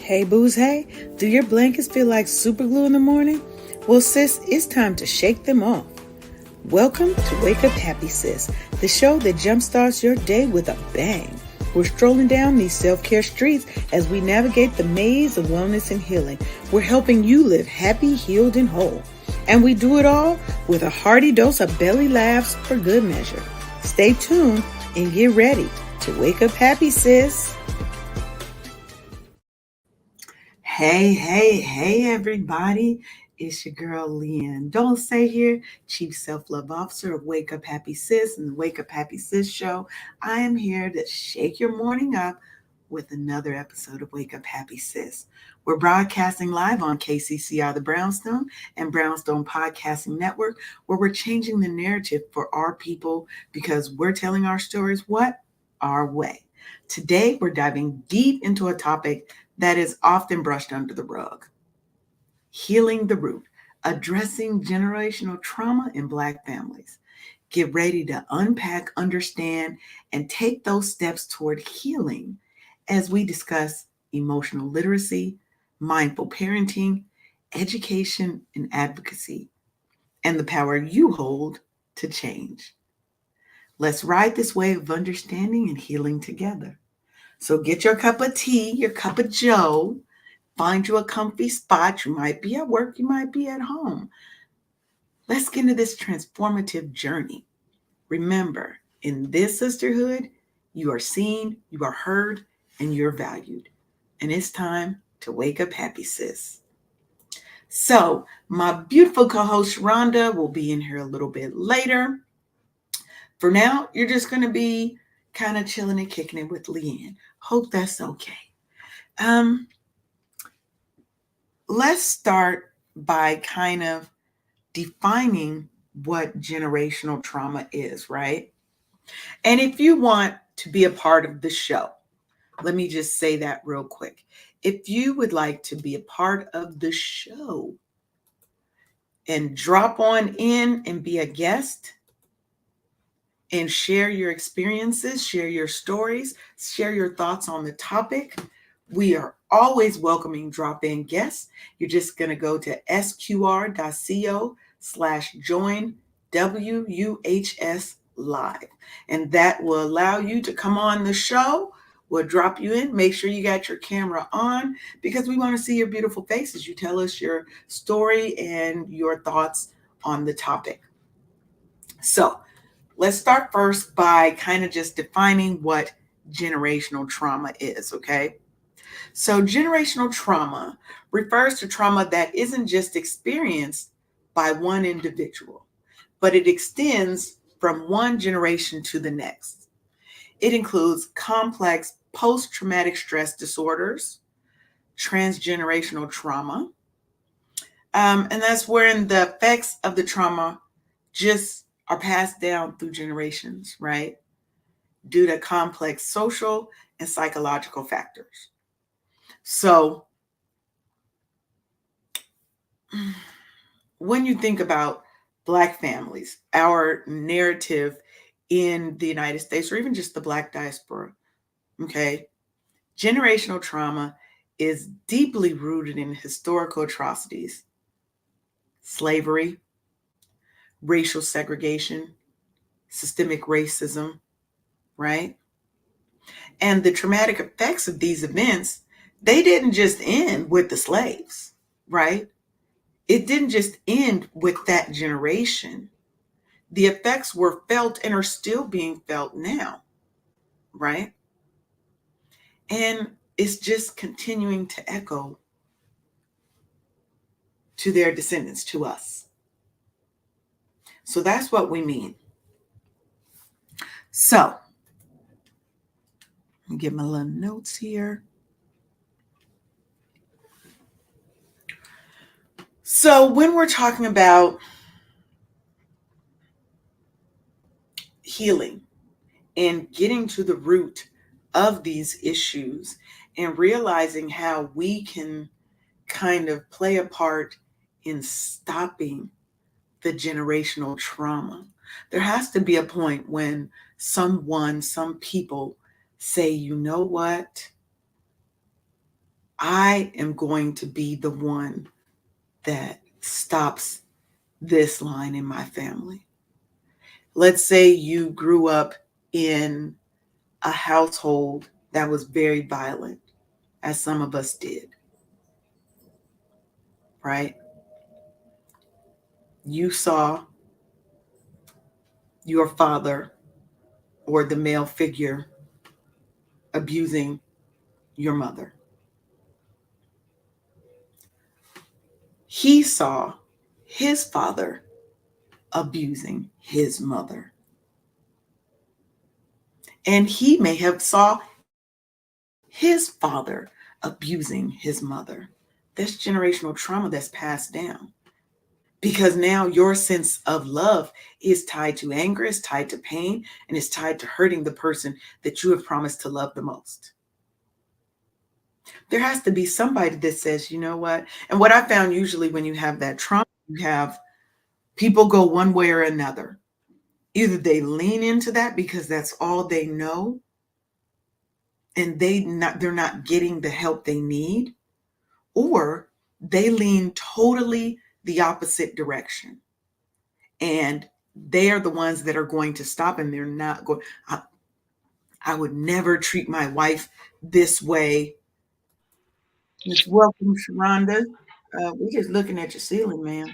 Hey, booze, hey, do your blankets feel like super glue in the morning? Well, sis, it's time to shake them off. Welcome to Wake Up Happy Sis, the show that jumpstarts your day with a bang. We're strolling down these self-care streets as we navigate the maze of wellness and healing. We're helping you live happy, healed, and whole. And we do it all with a hearty dose of belly laughs for good measure. Stay tuned and get ready to wake up happy, sis. Hey, everybody. It's your girl, Leanne Dulce here, Chief Self-Love Officer of Wake Up Happy Sis and the Wake Up Happy Sis show. I am here to shake your morning up with another episode of Wake Up Happy Sis. We're broadcasting live on KCCR The Brownstone and Brownstone Podcasting Network, where we're changing the narrative for our people because we're telling our stories our way. Today, we're diving deep into a topic that is often brushed under the rug. Healing the root, addressing generational trauma in Black families. Get ready to unpack, understand, and take those steps toward healing as we discuss emotional literacy, mindful parenting, education, and advocacy, and the power you hold to change. Let's ride this wave of understanding and healing together. So get your cup of tea, your cup of joe, find you a comfy spot. You might be at work, you might be at home. Let's get into this transformative journey. Remember, in this sisterhood, you are seen, you are heard, and you're valued. And it's time to wake up happy, sis. So my beautiful co-host Rhonda will be in here a little bit later. For now, you're just going to be kind of chilling and kicking it with Leanne. Hope that's okay. Let's start by kind of defining what generational trauma is, right? And if you want to be a part of the show, let me just say that real quick. If you would like to be a part of the show and drop on in and be a guest and share your experiences, share your stories, share your thoughts on the topic, we are always welcoming drop-in guests. You're just going to go to sqr.co/join WUHS live. And that will allow you to come on the show. We'll drop you in. Make sure you got your camera on because we want to see your beautiful faces. You tell us your story and your thoughts on the topic. So let's start first by kind of just defining what generational trauma is, okay? So generational trauma refers to trauma that isn't just experienced by one individual, but it extends from one generation to the next. It includes complex post-traumatic stress disorders, transgenerational trauma, and that's wherein the effects of the trauma just are passed down through generations, right? Due to complex social and psychological factors. So when you think about Black families, our narrative in the United States, or even just the Black diaspora, okay, generational trauma is deeply rooted in historical atrocities, slavery, racial segregation, systemic racism, right? And the traumatic effects of these events, they didn't just end with the slaves, right? It didn't just end with that generation. The effects were felt and are still being felt now, right? And it's just continuing to echo to their descendants, to us. So that's what we mean. So, let me get my little notes here. So when we're talking about healing and getting to the root of these issues and realizing how we can kind of play a part in stopping the generational trauma, there has to be a point when some people say, you know what? I am going to be the one that stops this line in my family. Let's say you grew up in a household that was very violent, as some of us did, right? You saw your father or the male figure abusing your mother. He saw his father abusing his mother. And he may have saw his father abusing his mother. That's generational trauma that's passed down. Because now your sense of love is tied to anger, is tied to pain, and is tied to hurting the person that you have promised to love the most. There has to be somebody that says, you know what? And what I found usually when you have that trauma, you have people go one way or another. Either they lean into that because that's all they know, and they're not getting the help they need, or they lean totally the opposite direction. And they are the ones that are going to stop, and they're not going. I would never treat my wife this way. Miss Welcome, Sharonda. We're just looking at your ceiling, ma'am.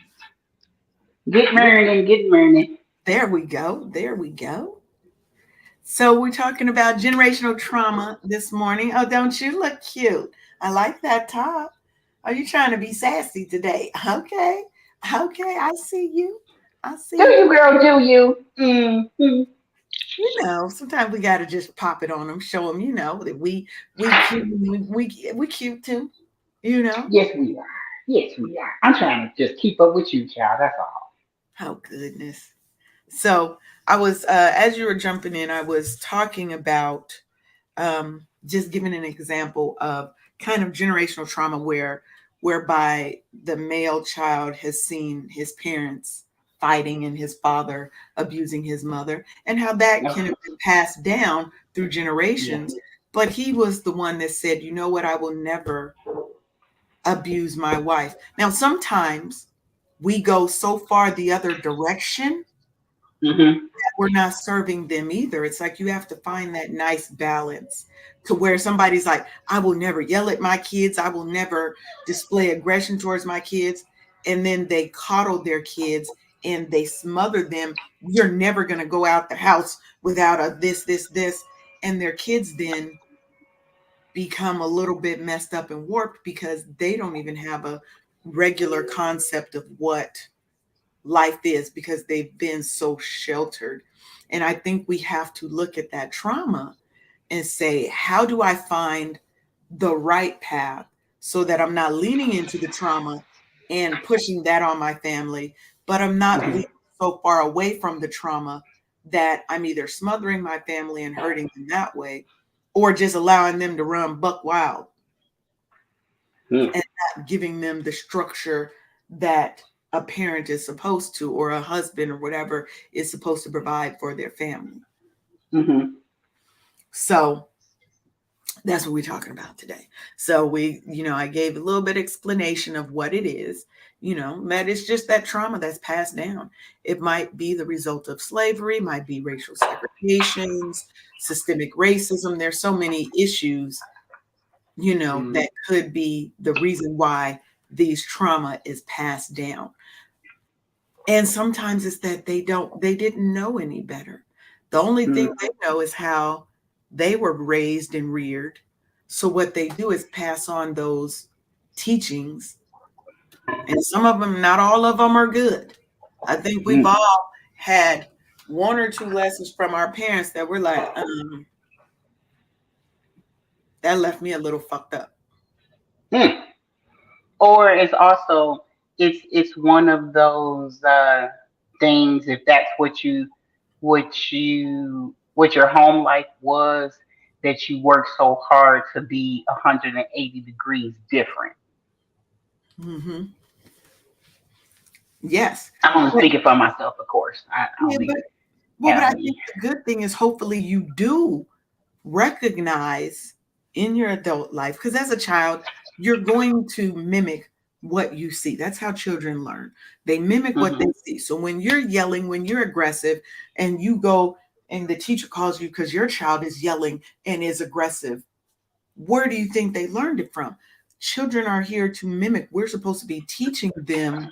Good morning, good morning. There we go. There we go. So we're talking about generational trauma this morning. Oh, don't you look cute? I like that top. Are you trying to be sassy today? Okay. Okay. I see you. I Do see you, you. girl? Do you? Mm-hmm. You know, sometimes we got to just pop it on them, show them, you know, that we cute, we cute too, you know. Yes, we are. Yes, we are. I'm trying to just keep up with you, child. That's all. Oh goodness. So I was, as you were jumping in, I was talking about just giving an example of kind of generational trauma whereby the male child has seen his parents fighting and his father abusing his mother, and how that can Okay. have been passed down through Yeah. generations. But he was the one that said, you know what, I will never abuse my wife. Now sometimes we go so far the other direction, Mm-hmm. we're not serving them either. It's like you have to find that nice balance to where somebody's like, I will never yell at my kids, I will never display aggression towards my kids. And then they coddle their kids and they smother them. You're never going to go out the house without a this. And their kids then become a little bit messed up and warped because they don't even have a regular concept of what life is because they've been so sheltered. And I think we have to look at that trauma and say, how do I find the right path so that I'm not leaning into the trauma and pushing that on my family, but I'm not leaning Mm-hmm. so far away from the trauma that I'm either smothering my family and hurting them that way or just allowing them to run buck wild and not giving them the structure that a parent is supposed to, or a husband or whatever is supposed to provide for their family. Mm-hmm. So that's what we're talking about today. So I gave a little bit of explanation of what it is, that it's just that trauma that's passed down. It might be the result of slavery, might be racial segregations, systemic racism. There's so many issues, Mm-hmm. that could be the reason why these trauma is passed down. And sometimes it's that they didn't know any better. The only thing Mm-hmm. they know is how they were raised and reared. So what they do is pass on those teachings, and some of them, not all of them are good. I think we've all had one or two lessons from our parents that we're like, that left me a little fucked up. Mm. Or it's also it's one of those things. If that's what your home life was, that you work so hard to be 180 degrees different. Hmm. Yes. I'm only But, speaking for myself, of course. I yeah, only but have I me. think the good thing is hopefully you do recognize in your adult life, because as a child you're going to mimic what you see. That's how children learn. They mimic what Mhm. they see. So when you're yelling, when you're aggressive, and you go and the teacher calls you because your child is yelling and is aggressive, where do you think they learned it from? Children are here to mimic. We're supposed to be teaching them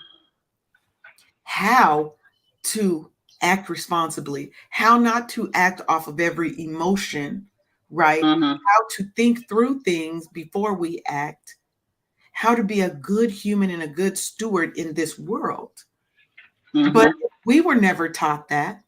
how to act responsibly, how not to act off of every emotion, right? Mhm. How to think through things before we act, how to be a good human and a good steward in this world. But Mhm. we were never taught that,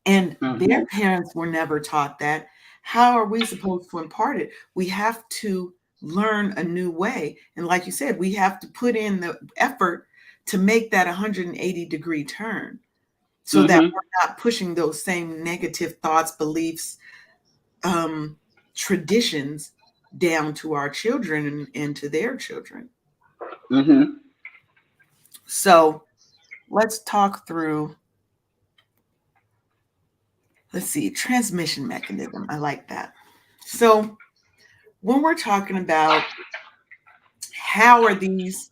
and their Mhm. parents were never taught that. How are we supposed to impart it? We have to learn a new way. And like you said, we have to put in the effort to make that 180-degree turn so that Mhm. we're not pushing those same negative thoughts, beliefs, um, traditions down to our children and to their children. Mhm. So let's talk through, let's see, transmission mechanism. I like that. So when we're talking about how are these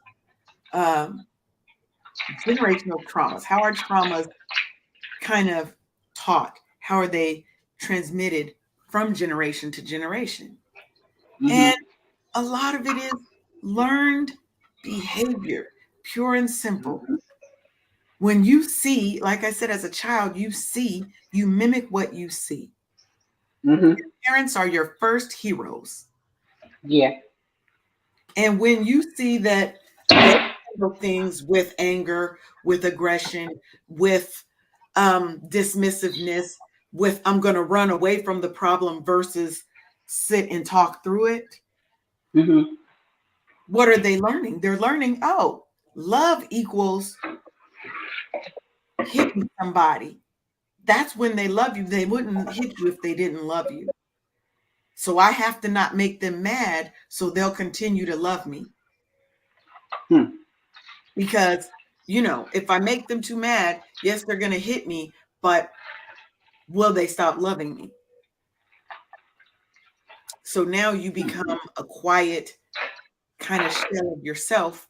um, generational traumas, how are traumas kind of taught? How are they transmitted from generation to generation? And Mhm. a lot of it is learned behavior, pure and simple. Mhm. When you see, like I said, as a child, you see, you mimic what you see. Mhm. Parents are your first heroes. Yeah. And when you see that they handle things with anger, with aggression, with dismissiveness, with I'm going to run away from the problem versus sit and talk through it, Mhm. what are they learning? They're learning, oh, love equals hitting somebody. That's when they love you. They wouldn't hit you if they didn't love you. So I have to not make them mad so they'll continue to love me. Hmm. Because, if I make them too mad, yes, they're going to hit me, but will they stop loving me? So now you become a quiet kind of shell of yourself,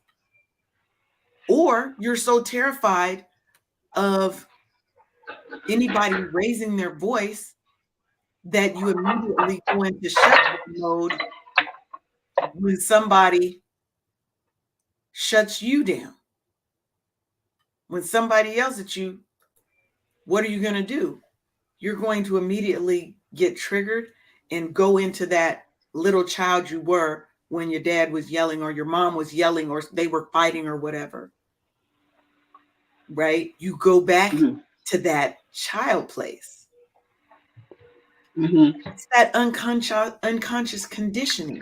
or you're so terrified of anybody raising their voice that you immediately go into shutdown mode when somebody shuts you down. When somebody yells at you, what are you going to do? You're going to immediately get triggered and go into that little child you were when your dad was yelling or your mom was yelling or they were fighting or whatever, right? You go back Mhm. to that child place. Mhm. It's that unconscious conditioning.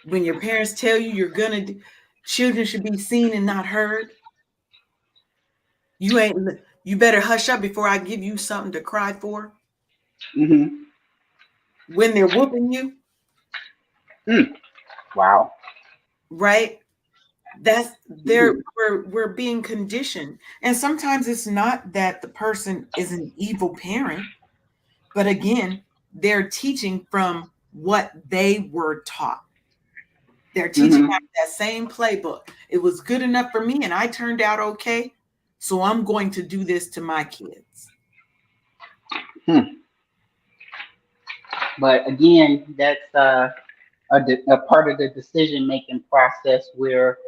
When your parents tell you you're gonna do, children should be seen and not heard. You ain't. You better hush up before I give you something to cry for. Mhm. When they're whooping you, Mm. Wow. right? That's there. Mhm. We're being conditioned, and sometimes it's not that the person is an evil parent, but again, they're teaching from what they were taught. They're teaching out Mhm. that same playbook. It was good enough for me, and I turned out okay, so I'm going to do this to my kids. Hmm. But again, that's a part of the decision making process where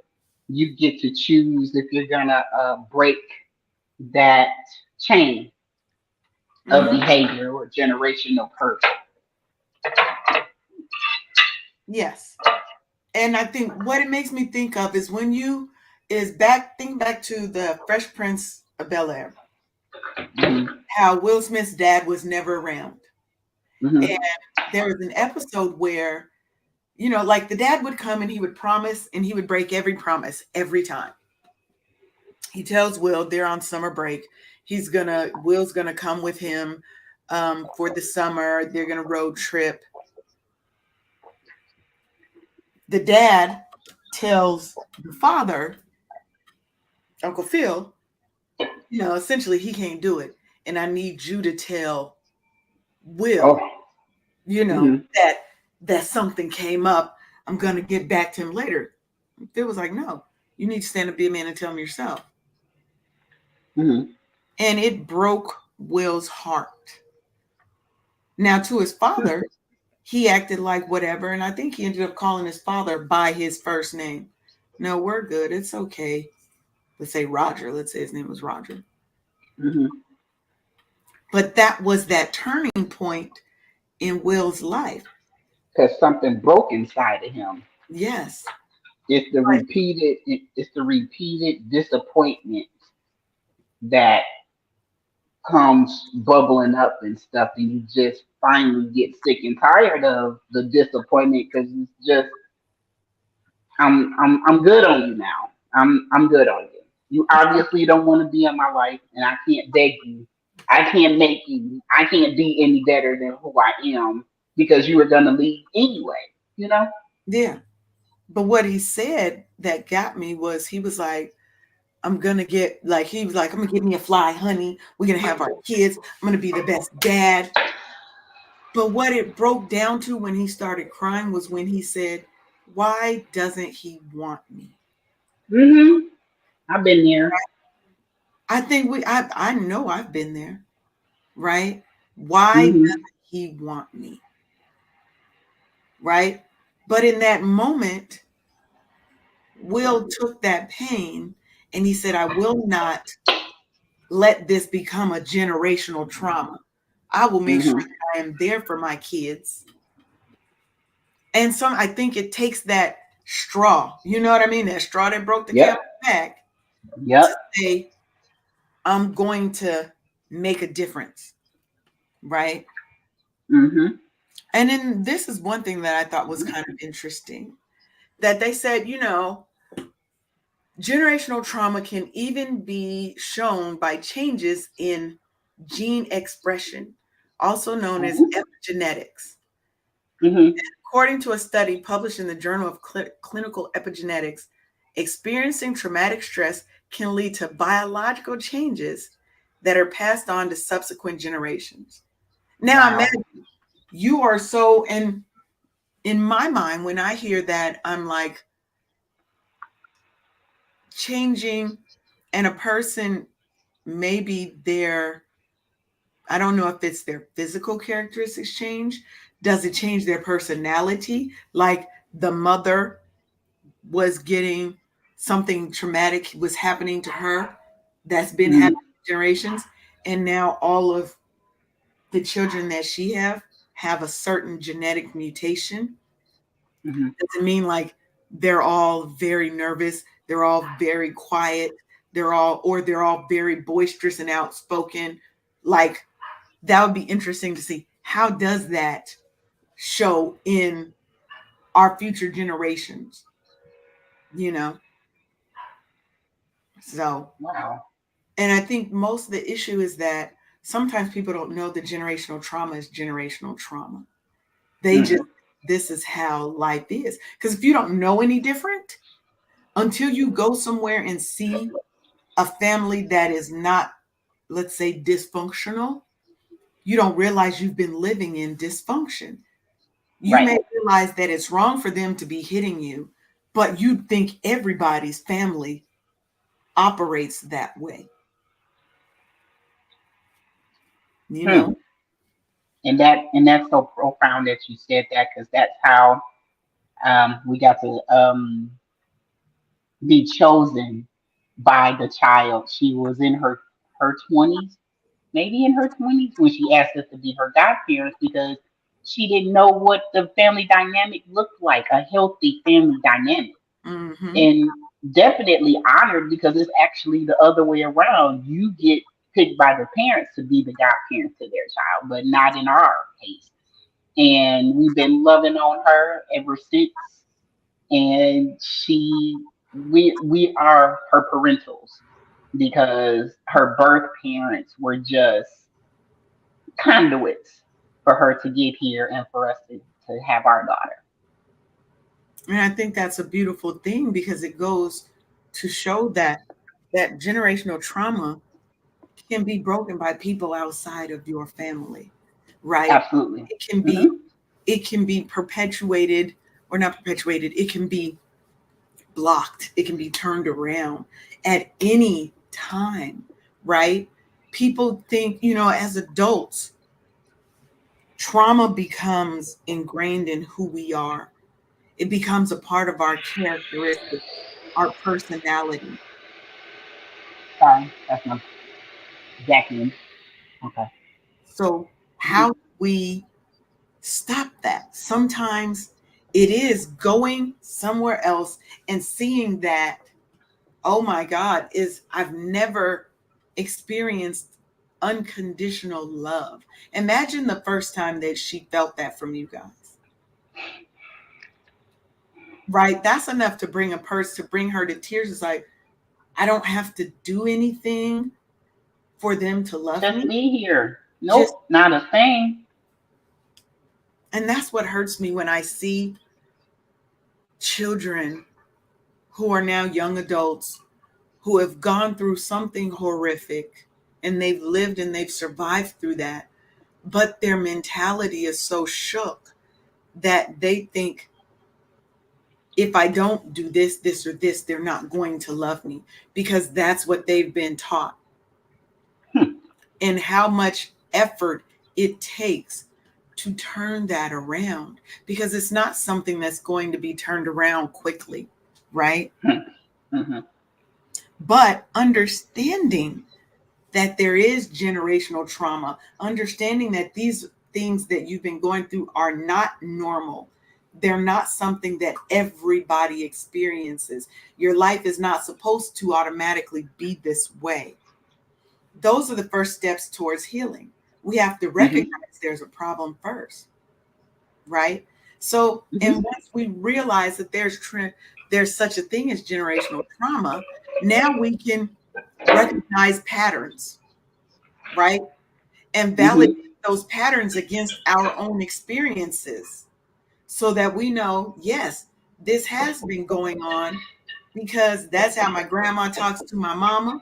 you get to choose if you're gonna break that chain of Hmm. behavior or generational curse. Yes. And I think what it makes me think of is when you is back think back to the Fresh Prince of Bel Air, Mhm. how Will Smith's dad was never around. And Mhm. there was an episode where, like the dad would come and he would promise and he would break every promise every time. He tells Will they're on summer break. Will's gonna come with him for the summer. They're gonna road trip. The dad tells the father, Uncle Phil, essentially he can't do it. And I need you to tell Oh. Will, Mhm. that that something came up. I'm going to get back to him later. Phil was like, no, you need to stand up, be a man, and tell him yourself. Mhm. And it broke Will's heart. Now, to his father, he acted like whatever. And I think he ended up calling his father by his first name. No, we're good. It's okay. Let's say Roger. Let's say his name was Roger. Mhm. But that was that turning point in Will's life. Because something broke inside of him. Yes. Right. It's the repeated disappointment that comes bubbling up and stuff, and you just finally get sick and tired of the disappointment because it's just I'm good on you now. I'm good on you. You obviously don't want to be in my life, and I can't beg you. I can't make you. I can't be any better than who I am because you were gonna leave anyway. You know. Yeah. But what he said that got me was he was like, I'm gonna get like he was like, I'm gonna get me a fly, honey. We're gonna have our kids. I'm gonna be the best dad. But what it broke down to when he started crying was when he said, why doesn't he want me? Mhm. I've been there. I think I know I've been there, right? Why Mhm. doesn't he want me? Right? But in that moment, Will took that pain and he said, I will not let this become a generational trauma. I will make sure Mhm. that I am there for my kids. And I think it takes that straw, you know what I mean? That straw that broke the camel's Yep. back Yep. to say, I'm going to make a difference, right? Mhm. And then this is one thing that I thought was kind of interesting that they said, generational trauma can even be shown by changes in gene expression, also known as Mhm. epigenetics. Mhm. According to a study published in the Journal of Clinical Epigenetics, experiencing traumatic stress can lead to biological changes that are passed on to subsequent generations. Now, Wow. imagine you are so, and in my mind, when I hear that, I'm like changing, and a person maybe I don't know if it's their physical characteristics change. Does it change their personality? Like the mother was getting something traumatic was happening to her that's been happening Mhm. generations, and now all of the children that she have a certain genetic mutation. Mhm. Doesn't mean like they're all very nervous, they're all very quiet, they're all very boisterous and outspoken. Like that would be interesting to see how does that show in our future generations, you know? So, Wow. and I think most of the issue is that sometimes people don't know that generational trauma is generational trauma. They just, Mhm. this is how life is. Because if you don't know any different, until you go somewhere and see a family that is not, let's say, dysfunctional, you don't realize you've been living in dysfunction. You Right. may realize that it's wrong for them to be hitting you, but you think everybody's family operates that way, you know? Hmm. And that's so profound that you said that because that's how we got to be chosen by the child. She was in her 20s, maybe in her 20s, when she asked us to be her godparents because she didn't know what the family dynamic looked like, a healthy family dynamic. Hmm. And definitely honored because it's actually the other way around. You get picked by the parents to be the godparents to their child, but not in our case. And we've been loving on her ever since. And we are her parentals because her birth parents were just conduits for her to get here and for us to have our daughter. And I think that's a beautiful thing because it goes to show that generational trauma can be broken by people outside of your family, right? Absolutely. It can be Hmm. it can be perpetuated, or not perpetuated, it can be blocked, it can be turned around at any time, right? People think, as adults, trauma becomes ingrained in who we are. It becomes a part of our characteristics, our personality. Sorry, that's my vacuum. Okay. So, Mhm. how do we stop that? Sometimes it is going somewhere else and seeing that, oh my God, is I've never experienced unconditional love. Imagine the first time that she felt that from you guys, right? That's enough to bring a person, to bring her to tears. It's like, I don't have to do anything for them to love Just me. me here. Just, Nope, not a thing. and that's what hurts me when I see children who are now young adults who have gone through something horrific and they've lived and they've survived through that, but their mentality is so shook that they think, if I don't do this, this, or this, they're not going to love me, because that's what they've been taught, Hmm. and how much effort it takes to turn that around, because it's not something that's going to be turned around quickly, right? Hmm. Hmm. But understanding that there is generational trauma, understanding that these things that you've been going through are not normal. They're not something that everybody experiences. Your life is not supposed to automatically be this way. Those are the first steps towards healing. We have to Hmm. recognize there's a problem first, right? So, and Hmm. once we realize that there's such a thing as generational trauma, now we can recognize patterns, right? And validate Hmm. those patterns against our own experiences, so that we know, yes, this has been going on because that's how my grandma talks to my mama.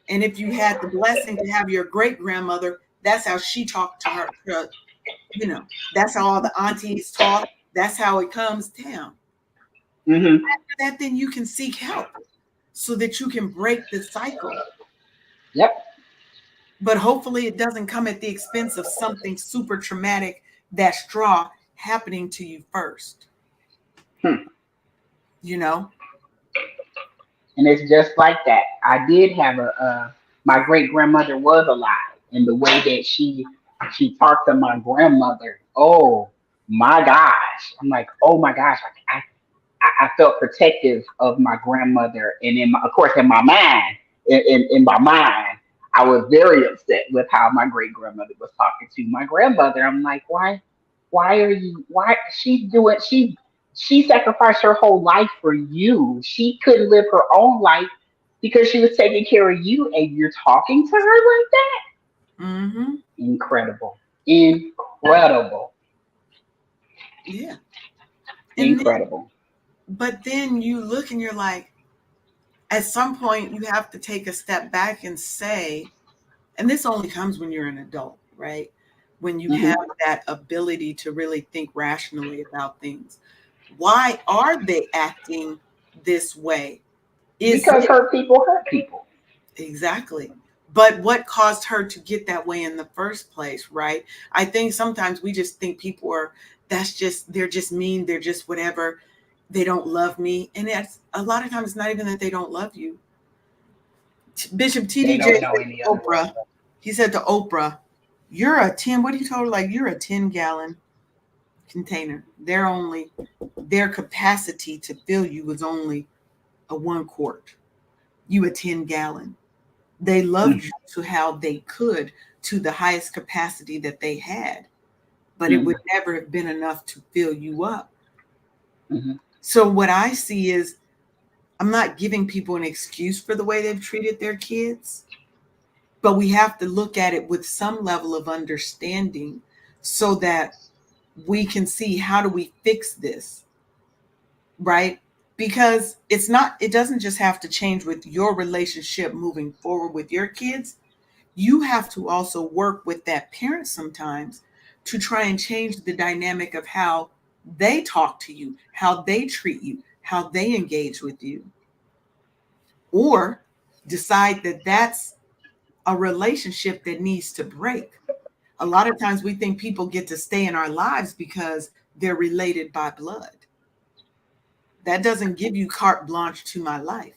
And if you had the blessing to have your great grandmother, that's how she talked to her. You know, that's how all the aunties talk. That's how it comes down. Hmm. After that, then you can seek help so that you can break the cycle. Yep. But hopefully, it doesn't come at the expense of something super traumatic, that straw happening to you first, Hmm. you know? And it's just like that. I did have my great grandmother was alive, and the way that she talked to my grandmother, oh my gosh! I'm like, oh my gosh! I felt protective of my grandmother, and of course, in my mind, in my mind, I was very upset with how my great grandmother was talking to my grandmother. I'm like, why are you? Why she's doing? She sacrificed her whole life for you. She couldn't live her own life because she was taking care of you, and you're talking to her like that. Mm-hmm. Incredible, incredible, Yeah. And then, incredible. but then you look and you're like, at some point, you have to take a step back and say, and this only comes when you're an adult, right? When you have Hmm. that ability to really think rationally about things. Why are they acting this way? Is Because hurt people hurt people. Exactly. But what caused her to get that way in the first place, right? I think sometimes we just think people are, they're just mean, they're just whatever, they don't love me. And it's a lot of times, it's not even that they don't love you. Bishop They TD don't Jakes know said any to other way. Oprah, he said to Oprah, you're a 10, what do you told her? Like, you're a 10-gallon container. Their capacity to fill you was only a 1 quart. You a 10-gallon. They loved you to how they could, to the highest capacity that they had, but it Mm-hmm. would never have been enough to fill you up. Hmm. So what I see is, I'm not giving people an excuse for the way they've treated their kids, but we have to look at it with some level of understanding, so that we can see, how do we fix this, right? Because it doesn't just have to change with your relationship moving forward with your kids. You have to also work with that parent sometimes to try and change the dynamic of how they talk to you, how they treat you, how they engage with you, or decide that that's a relationship that needs to break. A lot of times we think people get to stay in our lives because they're related by blood. That doesn't give you carte blanche to my life.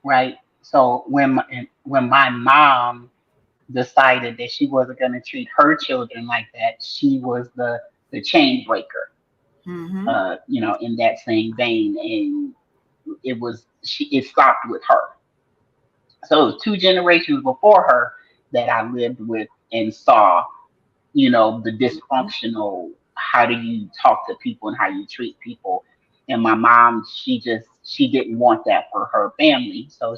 Right. So when my mom decided that she wasn't going to treat her children like that, she was the chain breaker. Mm-hmm. In that same vein, and it stopped with her. So it was two generations before her that I lived with and saw, the dysfunctional, how do you talk to people and how you treat people. And my mom, she didn't want that for her family. So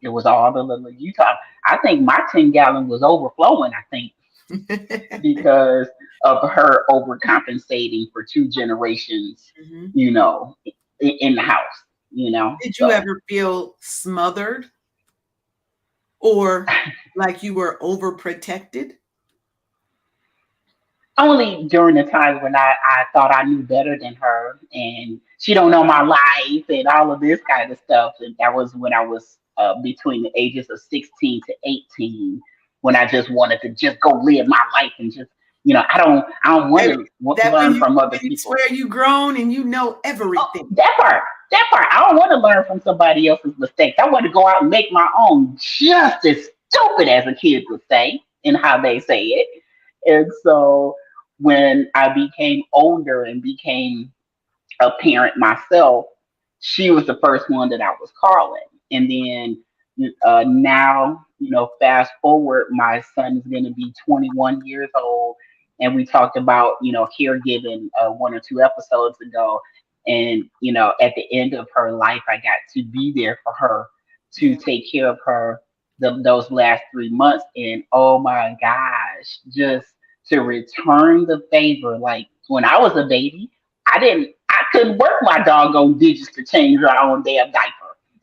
it was all the little Utah. I think my 10 gallon was overflowing, I think, because of her overcompensating for two generations, Mm-hmm. in the house. Did you So ever feel smothered or like you were overprotected? only during the times when I thought I knew better than her and she don't know my life and all of this kind of stuff. And that was when I was between the ages of 16 to 18, when I just wanted to just go live my life and just, I don't want Baby, to that learn from other when you people. swear you grown and you know Oh, everything. that part. I don't want to learn from somebody else's mistakes. I want to go out and make my own, just as stupid as a kid would say, in how they say it. And so when I became older and became a parent myself, she was the first one that I was calling. And then now, fast forward, my son is going to be 21 years old. And we talked about, caregiving one or two episodes ago. And, at the end of her life, I got to be there for her to Yeah. take care of her those last 3 months. And oh my gosh, just to return the favor. Like when I was a baby, I couldn't work my doggone digits to change her own damn diaper.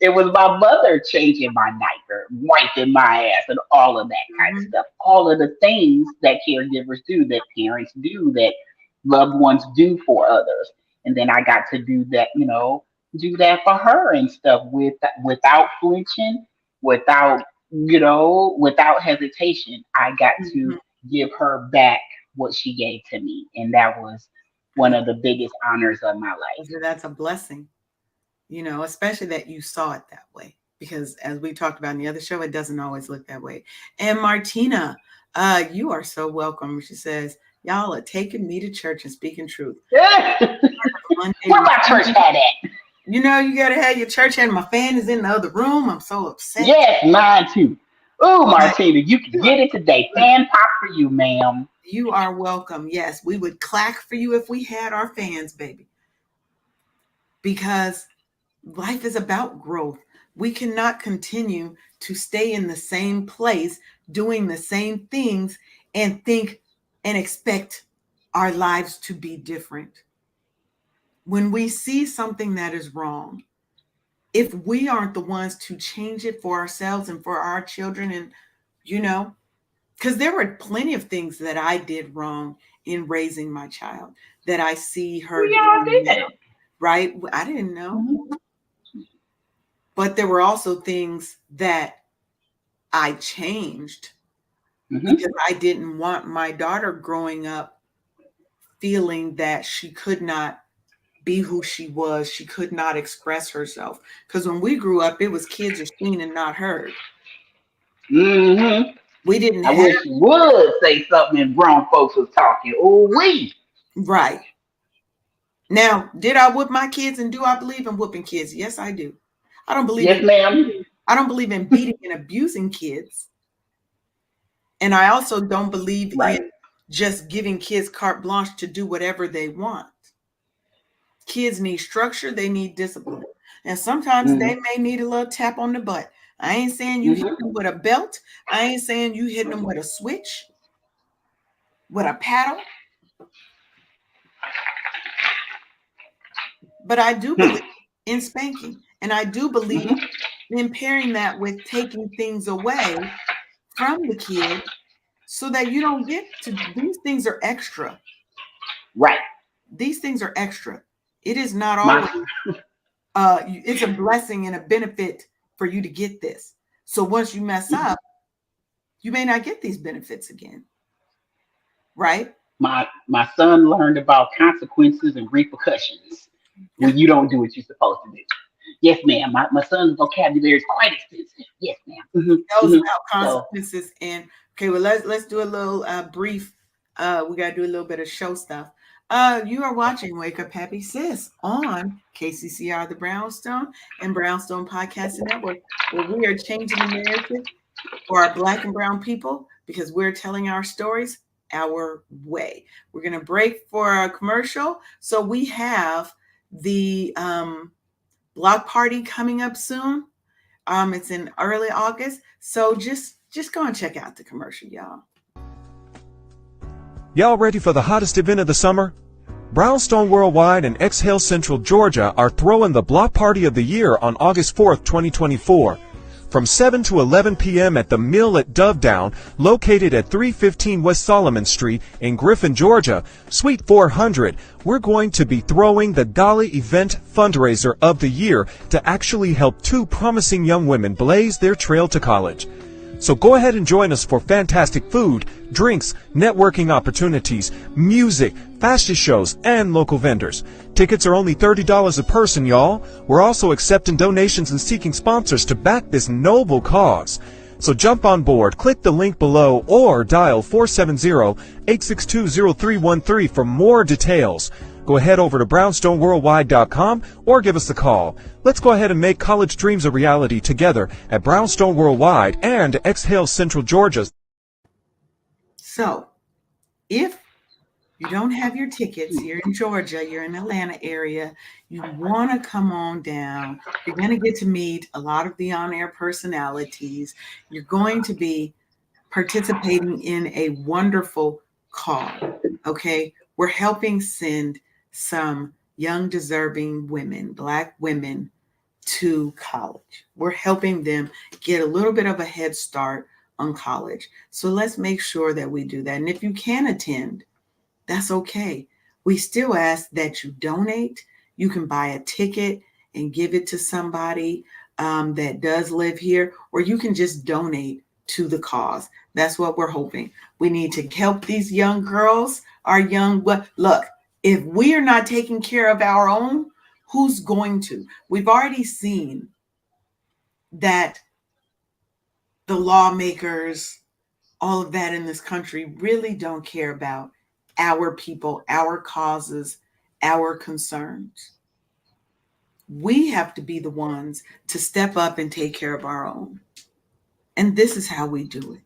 It was my mother changing my diaper, wiping my ass, and all of that kind of Mm-hmm. stuff. All of the things that caregivers do, that parents do, that loved ones do for others. And then I got to do that, do that for her and stuff without flinching, without, without hesitation. I got to Mm-hmm. give her back what she gave to me. And that was one of the biggest honors of my life. So that's a blessing, especially that you saw it that way. Because as we talked about in the other show, it doesn't always look that way. And Martina, you are so welcome. She says, y'all are taking me to church and speaking truth. Monday, Where my church hat at? you gotta have your church and my fan is in the other room. I'm so upset. Yes, mine too. Ooh, But Martina, you can you are, get it today. Fan pop for you, ma'am. you are welcome. Yes, we would clack for you if we had our fans, baby. Because life is about growth. We cannot continue to stay in the same place doing the same things and think and expect our lives to be different. When we see something that is wrong, if we aren't the ones to change it for ourselves and for our children, and you know, because there were plenty of things that I did wrong in raising my child that I see her We all doing now, did it. right? I didn't know. Mm-hmm. But there were also things that I changed Mm-hmm. because I didn't want my daughter growing up feeling that she could not be who she was. She could not express herself. Because when we grew up, it was kids are seen and not heard. Mm-hmm. We didn't I have, wish you would say something and grown folks was talking. Oh, we. right. Now, did I whoop my kids and do I believe in whooping kids? Yes, I do. I don't believe Yes, in ma'am. I don't believe in beating and abusing kids. And I also don't believe in Right. just giving kids carte blanche to do whatever they want. Kids need structure, they need discipline. And sometimes Mm-hmm. they may need a little tap on the butt. I ain't saying you hit Mm-hmm. them with a belt. I ain't saying you hit them with a switch, with a paddle. But I do believe in spanking. And I do believe Mm-hmm. in pairing that with taking things away from the kid so that you don't get to these things are extra. Right. These things are extra. It is not My always it's a blessing and a benefit for you to get this. So once you mess up, you may not get these benefits again, right? my son learned about consequences and repercussions when you don't do what you're supposed to do. Yes, ma'am. My son's vocabulary is quite extensive. Yes, ma'am. Knows about So consequences. And okay, well, let's do a little brief. We got to do a little bit of show stuff. You are watching Wake Up Happy Sis on KCCR the Brownstone and Brownstone Podcasting Network, where we are changing the narrative for our Black and Brown people because we're telling our stories our way. We're going to break for a commercial. So we have the block party coming up soon. It's in early August. So just go and check out the commercial, y'all. Y'all ready for the hottest event of the summer? Brownstone Worldwide and Exhale Central Georgia are throwing the block party of the year on August 4th, 2024. From 7 to 11 p.m. at the Mill at Dovedown, located at 315 West Solomon Street in Griffin, Georgia, Suite 400, we're going to be throwing the Gala Event Fundraiser of the Year to actually help two promising young women blaze their trail to college. So go ahead and join us for fantastic food, drinks, networking opportunities, music, fashion shows, and local vendors. Tickets are only $30 a person, y'all. We're also accepting donations and seeking sponsors to back this noble cause. So jump on board, click the link below, or dial 470-862-0313 for more details. Go ahead over to brownstoneworldwide.com or give us a call. Let's go ahead and make college dreams a reality together at Brownstone Worldwide and Exhale Central Georgia. So if you don't have your tickets, you're in Georgia, you're in the Atlanta area, you want to come on down, you're going to get to meet a lot of the on-air personalities. You're going to be participating in a wonderful cause. Okay. We're helping send some young, deserving women, Black women, to college. We're helping them get a little bit of a head start on college. So let's make sure that we do that. And if you can attend, that's okay. We still ask that you donate. You can buy a ticket and give it to somebody that does live here, or you can just donate to the cause. That's what we're hoping. We need to help these young girls, our young, look, if we are not taking care of our own, who's going to? We've already seen that the lawmakers, all of that in this country really don't care about our people, our causes, our concerns. We have to be the ones to step up and take care of our own. And this is how we do it.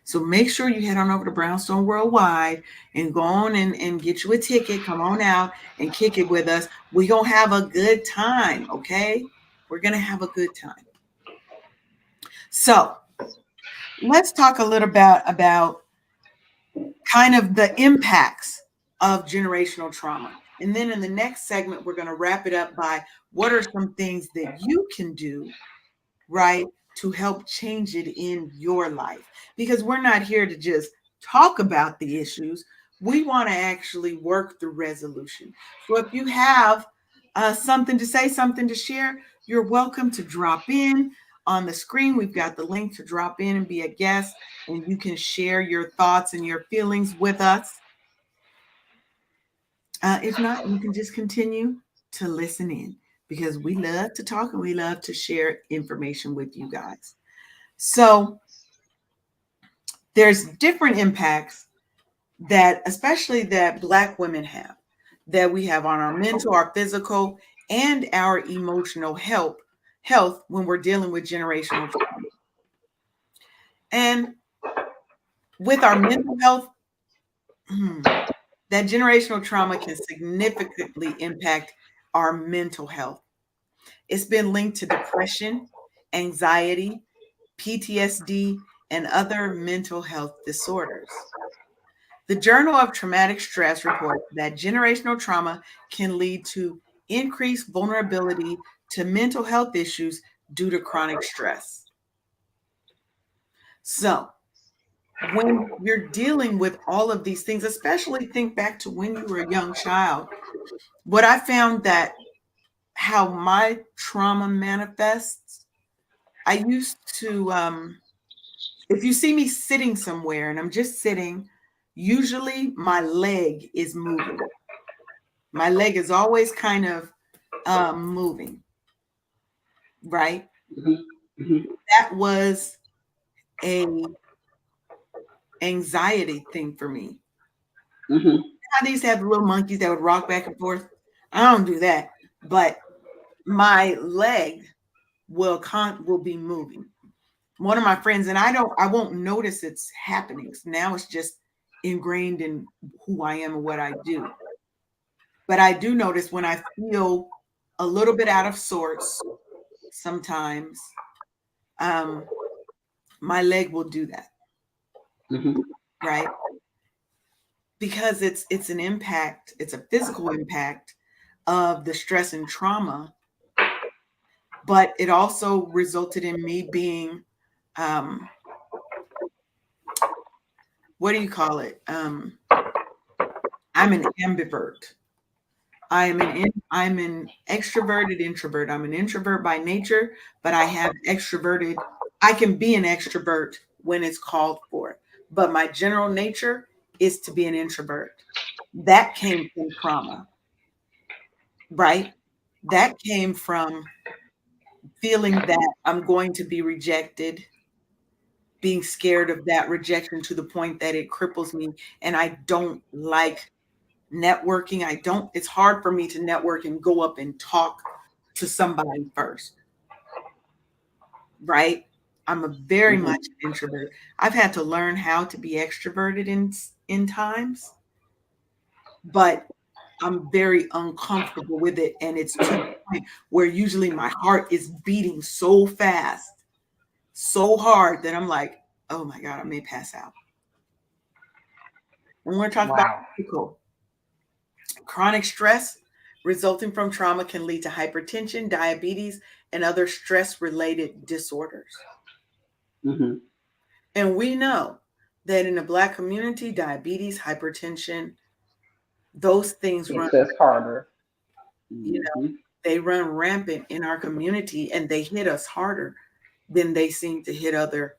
So make sure you head on over to Brownstone Worldwide and go on and get you a ticket. Come on out and kick it with us. We're going to have a good time, okay? We're going to have a good time. So let's talk a little bit about kind of the impacts of generational trauma. And then in the next segment, we're going to wrap it up by what are some things that you can do, right, to help change it in your life. Because we're not here to just talk about the issues. We want to actually work through resolution. So if you have something to say, something to share, you're welcome to drop in. On the screen, we've got the link to drop in and be a guest, and you can share your thoughts and your feelings with us. If not, you can just continue to listen in because we love to talk and we love to share information with you guys. So there's different impacts that, especially that Black women have, that we have on our mental, our physical, and our emotional health when we're dealing with generational trauma. And with our mental health, that generational trauma can significantly impact our mental health. It's been linked to depression, anxiety, PTSD, and other mental health disorders. The Journal of Traumatic Stress reports that generational trauma can lead to increased vulnerability to mental health issues due to chronic stress. So, when you're dealing with all of these things, especially think back to when you were a young child, what I found that how my trauma manifests, I used to, if you see me sitting somewhere and I'm just sitting, usually my leg is moving. My leg is always kind of moving, right? Mm-hmm. That was a anxiety thing for me. Mm-hmm. I used to have the little monkeys that would rock back and forth. I don't do that, but my leg will be moving. One of my friends and I won't notice it's happening. So now it's just ingrained in who I am and what I do. But I do notice when I feel a little bit out of sorts sometimes, um, my leg will do that, Mm-hmm. right? Because it's an impact, it's a physical impact of the stress and trauma, but it also resulted in me being um, what do you call it? I'm an ambivert. I'm an extroverted introvert. I'm an introvert by nature, but I have extroverted. I can be an extrovert when it's called for, but my general nature is to be an introvert. That came from trauma, right? That came from feeling that I'm going to be rejected, being scared of that rejection to the point that it cripples me, and I don't like networking. It's hard for me to network and go up and talk to somebody first, right? I'm a very Mm-hmm. much an introvert. I've had to learn how to be extroverted in times, but I'm very uncomfortable with it. And it's to the point where usually my heart is beating so fast, so hard that I'm like, oh my God, I may pass out. And we're talking about Wow. physical. Chronic stress resulting from trauma can lead to hypertension, diabetes, and other stress related disorders. Mm-hmm. And we know that in the Black community, diabetes, hypertension, those things run, Hits us harder. you know, Mm-hmm. they run rampant in our community and they hit us harder than they seem to hit other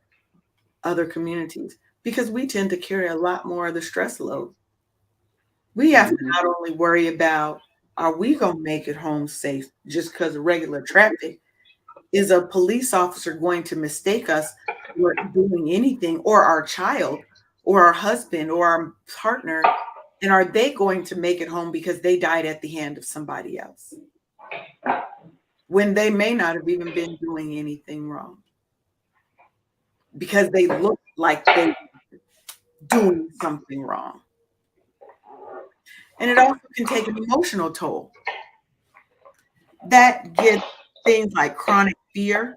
communities because we tend to carry a lot more of the stress load. We have to Mm-hmm. not only worry about are we going to make it home safe just because of regular traffic? Is a police officer going to mistake us for doing anything, or our child, or our husband, or our partner? And are they going to make it home because they died at the hand of somebody else when they may not have even been doing anything wrong because they look like they doing something wrong? And it also can take an emotional toll that gets things like chronic fear,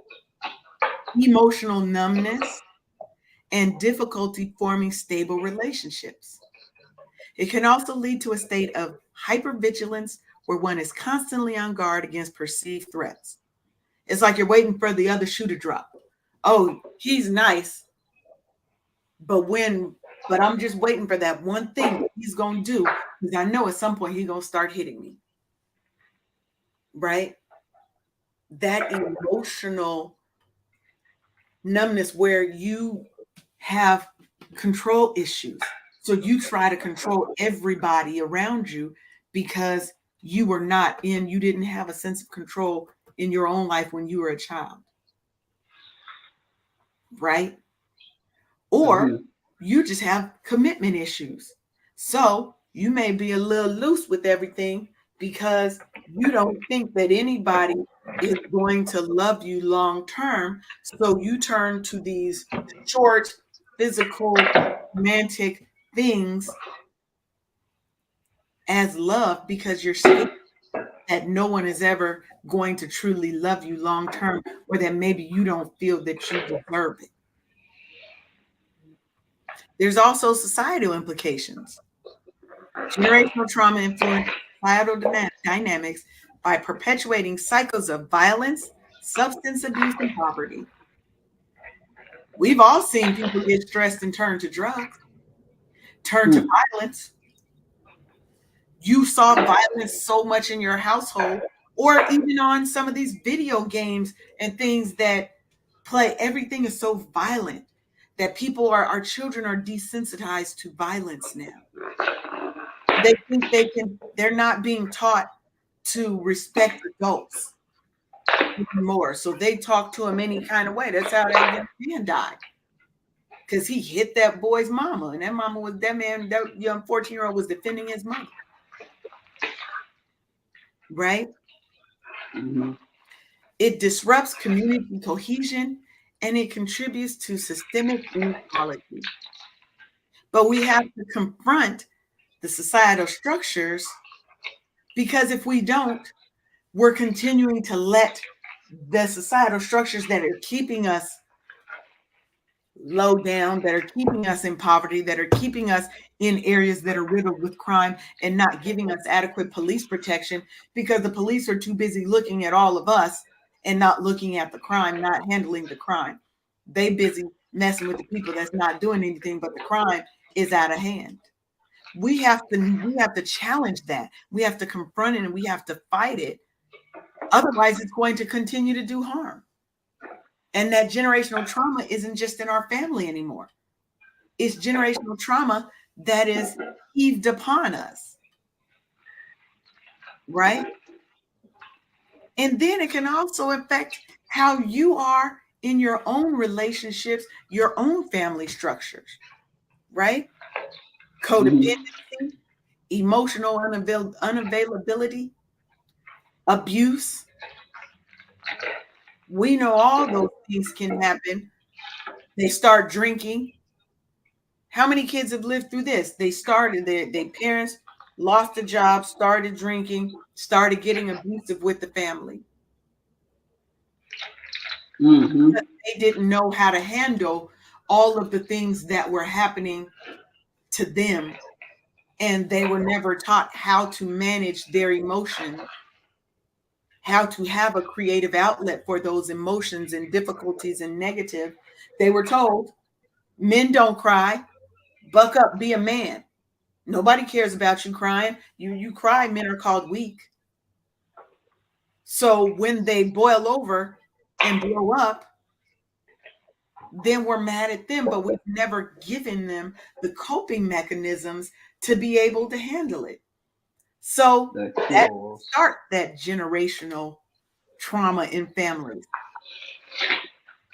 emotional numbness, and difficulty forming stable relationships. It can also lead to a state of hypervigilance where one is constantly on guard against perceived threats. It's like you're waiting for the other shoe to drop. Oh, he's nice, but but I'm just waiting for that one thing that he's gonna do because I know at some point he's gonna start hitting me, right? That emotional numbness where you have control issues. So you try to control everybody around you because you didn't have a sense of control in your own life when you were a child, right? Or Mm-hmm. you just have commitment issues. So you may be a little loose with everything because you don't think that anybody is going to love you long term. So you turn to these short, physical, romantic things as love because you're scared that no one is ever going to truly love you long term, or that maybe you don't feel that you deserve it. There's also societal implications. Generational trauma influences societal dynamics by perpetuating cycles of violence, substance abuse, and poverty. We've all seen people get stressed and turn to drugs, turn to Mm. violence. You saw violence so much in your household, or even on some of these video games and things that play. Everything is so violent that our children are desensitized to violence now. They think they're not being taught to respect adults anymore. So they talk to him any kind of way. That's how that young man died. Because he hit that boy's mama. And that young 14-year-old was defending his mother. Right? Mm-hmm. It disrupts community cohesion and it contributes to systemic inequality. But we have to confront the societal structures, because if we don't, we're continuing to let the societal structures that are keeping us low down, that are keeping us in poverty, that are keeping us in areas that are riddled with crime and not giving us adequate police protection, because the police are too busy looking at all of us and not looking at the crime, not handling the crime. They busy messing with the people that's not doing anything, but the crime is out of hand. We have to challenge that. We have to confront it and we have to fight it. Otherwise, it's going to continue to do harm. And that generational trauma isn't just in our family anymore. It's generational trauma that is heaved upon us, right? And then it can also affect how you are in your own relationships, your own family structures, right? Mm-hmm. Codependency, emotional unavailability, abuse. We know all those things can happen. They start drinking. How many kids have lived through this? They started, their parents lost a job, started drinking, started getting abusive with the family. Mm-hmm. They didn't know how to handle all of the things that were happening to them. And they were never taught how to manage their emotions, how to have a creative outlet for those emotions and difficulties and negative. They were told, men don't cry, buck up, be a man. Nobody cares about you crying. You cry, men are called weak. So when they boil over and blow up, then we're mad at them, but we've never given them the coping mechanisms to be able to handle it. So The that tools. start that generational trauma in families,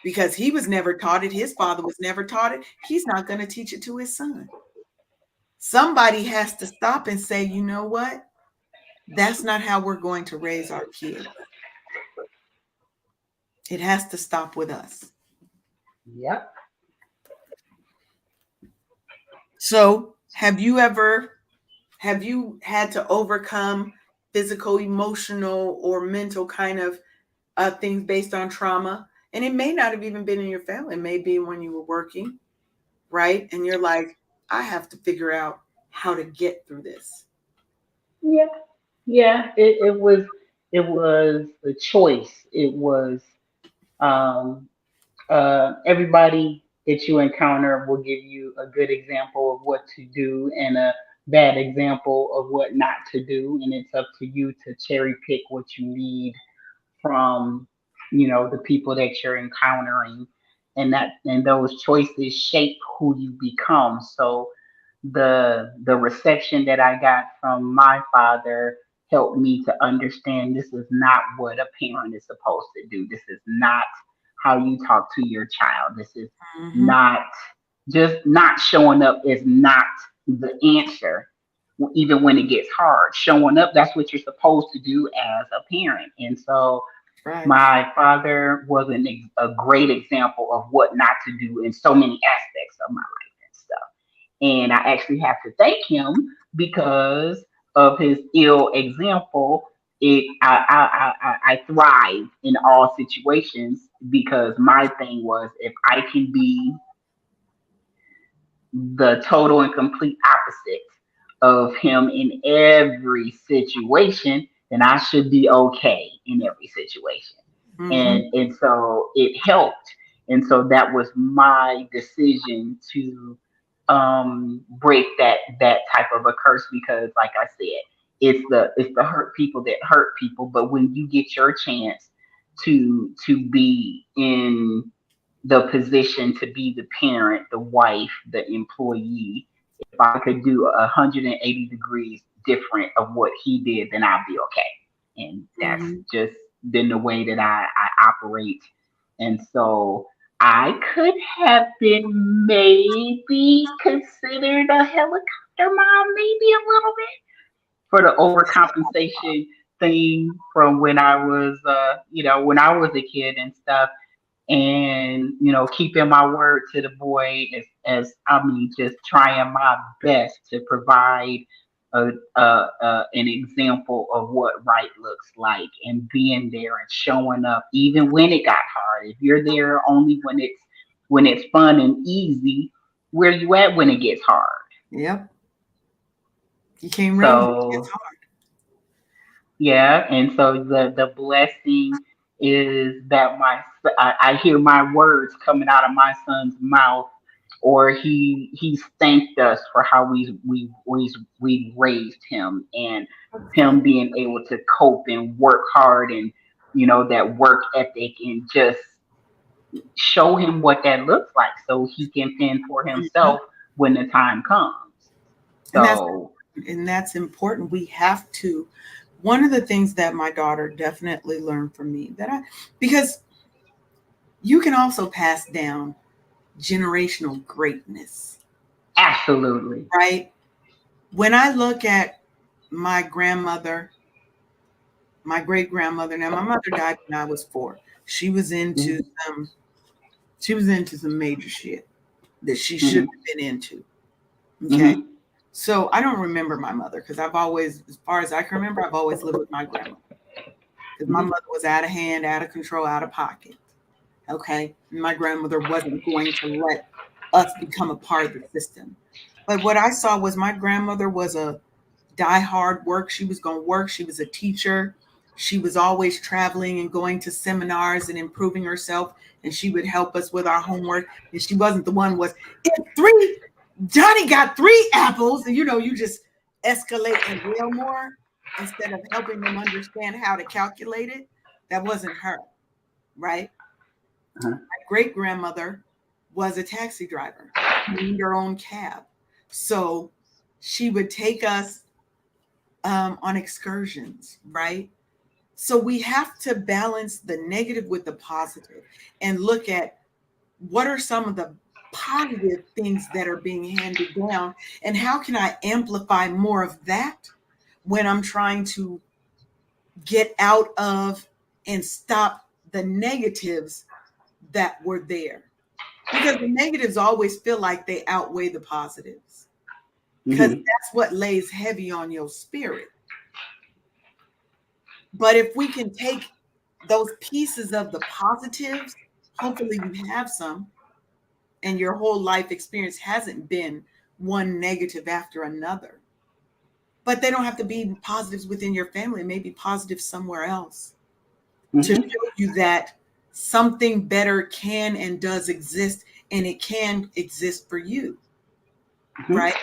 because he was never taught it. His father was never taught it. He's not going to teach it to his son. Somebody has to stop and say, you know what? That's not how we're going to raise our kids. It has to stop with us. Yep. So, have you had to overcome physical, emotional, or mental kind of things based on trauma? And it may not have even been in your family. It may be when you were working, right? And you're like, I have to figure out how to get through this. Yeah. Yeah. It was a choice. It was um everybody that you encounter will give you a good example of what to do and a bad example of what not to do, and it's up to you to cherry pick what you need from the people that you're encountering, and those choices shape who you become. So the reception that I got from my father helped me to understand this is not what a parent is supposed to do. This is not how you talk to your child. This is Mm-hmm. not just not showing up is not the answer. Even when it gets hard, showing up, that's what you're supposed to do as a parent. And so Right. my father was a great example of what not to do in so many aspects of my life and stuff. And I actually have to thank him because of his ill example. I thrive in all situations because my thing was, if I can be the total and complete opposite of him in every situation, then I should be okay in every situation. Mm-hmm. And so it helped. And so that was my decision to break that type of a curse, because like I said, it's the hurt people that hurt people. But when you get your chance to be in the position to be the parent, the wife, the employee, if I could do 180 degrees different of what he did, then I'll be okay. And that's Mm-hmm. just been the way that I operate. And so I could have been maybe considered a helicopter mom, maybe a little bit, for the overcompensation thing from when I was, when I was a kid and stuff. And keeping my word to the boy, as I mean, just trying my best to provide an example of what right looks like, and being there and showing up even when it got hard. If you're there only when it's fun and easy, where you at when it gets hard? Yep. You can't run when it gets So hard. yeah, and so the blessing is that I hear my words coming out of my son's mouth, or he's thanked us for how we raised him, and That's him good. being able to cope and work hard, and that work ethic, and just show him what that looks like so he can fend for Mhm. himself when the time comes. And that's So and that's important. We have to. One of the things that my daughter definitely learned from me because you can also pass down generational greatness, absolutely. right? When I look at my grandmother, my great grandmother, now my mother died when I was 4. She was into Hmm. some she was into some major shit that she shouldn't Hmm. have been into. Okay. Hmm. So I don't remember my mother because I've always, as far as I can remember, I've always lived with my grandmother because my Hmm. mother was out of hand, out of control, out of pocket. Okay. And my grandmother wasn't going to let us become a part of the system. But what I saw was my grandmother was a die hard work. She was going to work. She was a teacher. She was always traveling and going to seminars and improving herself. And she would help us with our homework. And she wasn't the one was if three Johnny got 3 apples, and you just escalate and yell more instead of helping them understand how to calculate it. That wasn't her, right? Uh-huh. My great grandmother was a taxi driver. She owned her own cab. So she would take us on excursions, right? So we have to balance the negative with the positive and look at what are some of the positive things that are being handed down and how can I amplify more of that when I'm trying to get out of and stop the negatives that were there, because the negatives always feel like they outweigh the positives because Hmm. that's what lays heavy on your spirit. But if we can take those pieces of the positives, hopefully you have some, and your whole life experience hasn't been one negative after another. But they don't have to be positives within your family, maybe positive somewhere else to Hmm. show you that something better can and does exist, and it can exist for you, Hmm. right?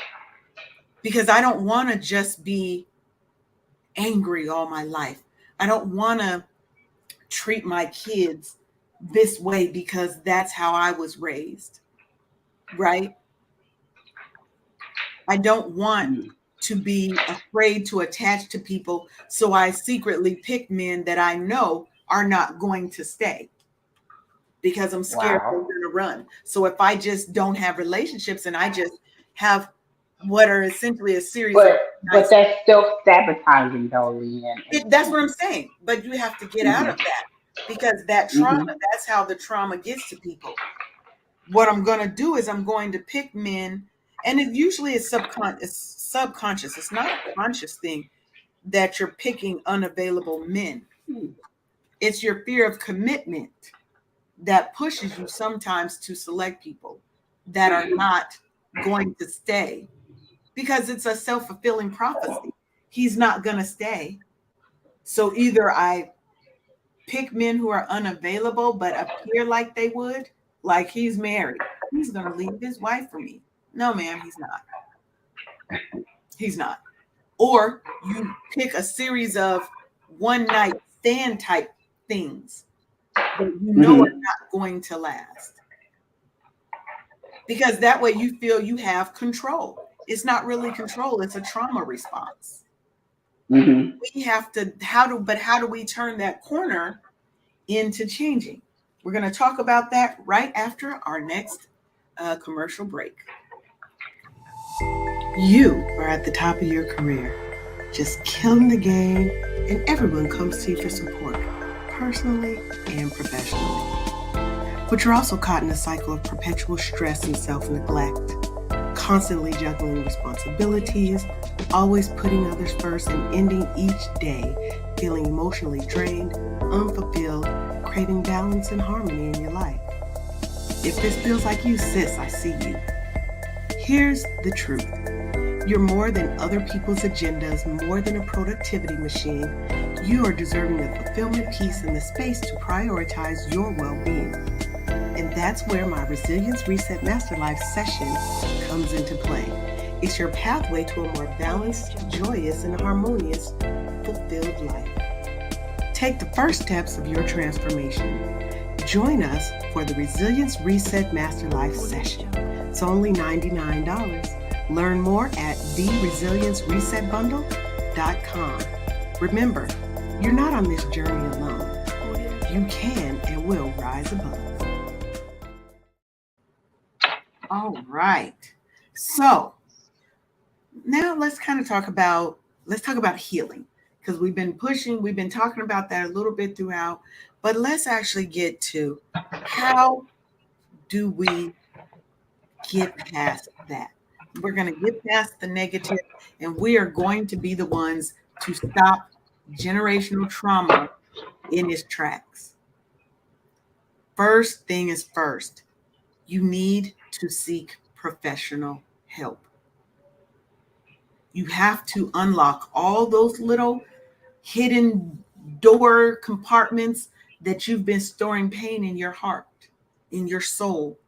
Because I don't want to just be angry all my life. I don't want to treat my kids this way because that's how I was raised, right? I don't want to be afraid to attach to people. So I secretly pick men that I know are not going to stay because I'm scared they're Wow. going to run. So if I just don't have relationships and I just have what are essentially a series of But nice, that's self sabotaging though, Leanne. that's what I'm saying. But you have to get out Hmm. of that because that trauma, Hmm. that's how the trauma gets to people. What I'm going to do is I'm going to pick men, and it usually is subconscious. It's not a conscious thing that you're picking unavailable men. It's your fear of commitment that pushes you sometimes to select people that are not going to stay because it's a self-fulfilling prophecy. He's not going to stay. So either I pick men who are unavailable but appear like they would, like he's married. He's going to leave his wife for me. No, ma'am, he's not. He's not. Or you pick a series of one night stand type things that you know are Mm-hmm. not going to last. Because that way you feel you have control. It's not really control, it's a trauma response. Mm-hmm. We have to, how do we turn that corner into changing? We're going to talk about that right after our next commercial break. You are at the top of your career, just killing the game, and everyone comes to you for support, personally and professionally. But you're also caught in a cycle of perpetual stress and self-neglect, constantly juggling responsibilities, always putting others first, and ending each day feeling emotionally drained, unfulfilled, craving balance and harmony in your life. If this feels like you, sis, I see you. Here's the truth. You're more than other people's agendas, more than a productivity machine. You are deserving the fulfillment, peace, and the space to prioritize your well-being. And that's where my Resilience Reset Master Life session comes into play. It's your pathway to a more balanced, joyous, and harmonious, fulfilled life. Take the first steps of your transformation. Join us for the Resilience Reset Master Life session. It's only $99. Learn more at theresilienceresetbundle.com. Remember, you're not on this journey alone. You can and will rise above. All right. So now let's talk about healing, because we've been talking about that a little bit throughout, but let's actually get to how do we get past that. We're going to get past the negative, and we are going to be the ones to stop generational trauma in its tracks. First thing is first, you need to seek professional help. You have to unlock all those little hidden door compartments that you've been storing pain in your heart, in your soul.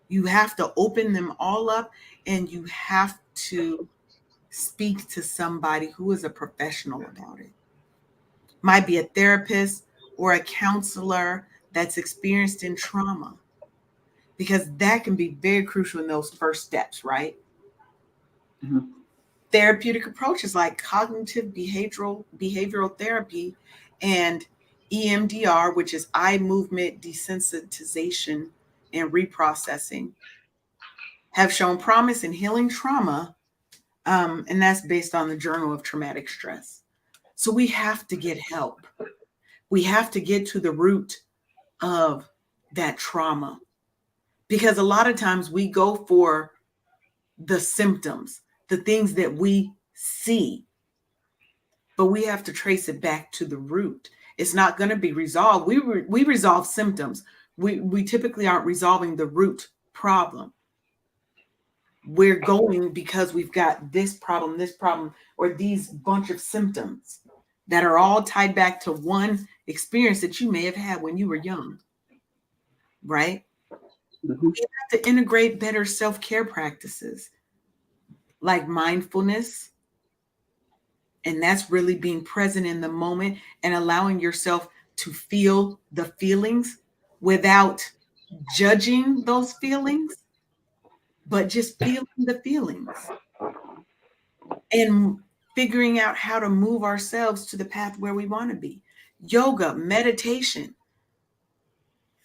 You have to open them all up, and you have to speak to somebody who is a professional about it. Might be a therapist or a counselor that's experienced in trauma, because that can be very crucial in those first steps, right? Mm-hmm. Therapeutic approaches like cognitive behavioral therapy and EMDR, which is eye movement desensitization and reprocessing, have shown promise in healing trauma, and that's based on the Journal of Traumatic Stress. So we have to get help. We have to get to the root of that trauma, because a lot of times we go for the symptoms, the things that we see, but we have to trace it back to the root. It's not going to be resolved. We resolve symptoms. We typically aren't resolving the root problem. We're going because we've got this problem, or these bunch of symptoms that are all tied back to one experience that you may have had when you were young, right? Mm-hmm. We have to integrate better self-care practices like mindfulness, and that's really being present in the moment and allowing yourself to feel the feelings without judging those feelings, but just feeling the feelings and figuring out how to move ourselves to the path where we want to be. Yoga, meditation,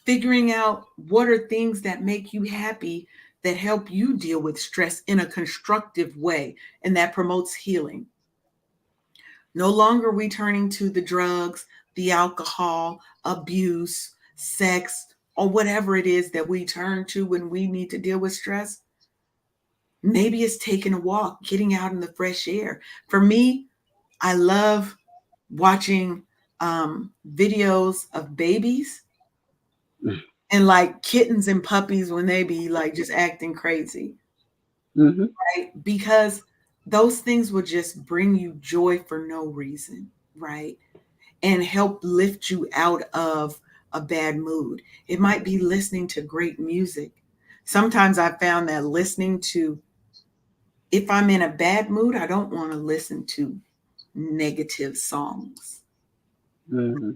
figuring out what are things that make you happy, that help you deal with stress in a constructive way, and that promotes healing. No longer are we turning to the drugs, the alcohol, abuse, sex, or whatever it is that we turn to when we need to deal with stress. Maybe it's taking a walk, getting out in the fresh air. For me, I love watching videos of babies and like kittens and puppies when they be like just acting crazy, Mm-hmm. right? Because those things will just bring you joy for no reason, right? And help lift you out of a bad mood. It might be listening to great music. Sometimes I found that listening to, if I'm in a bad mood, I don't want to listen to negative songs. Mm-hmm.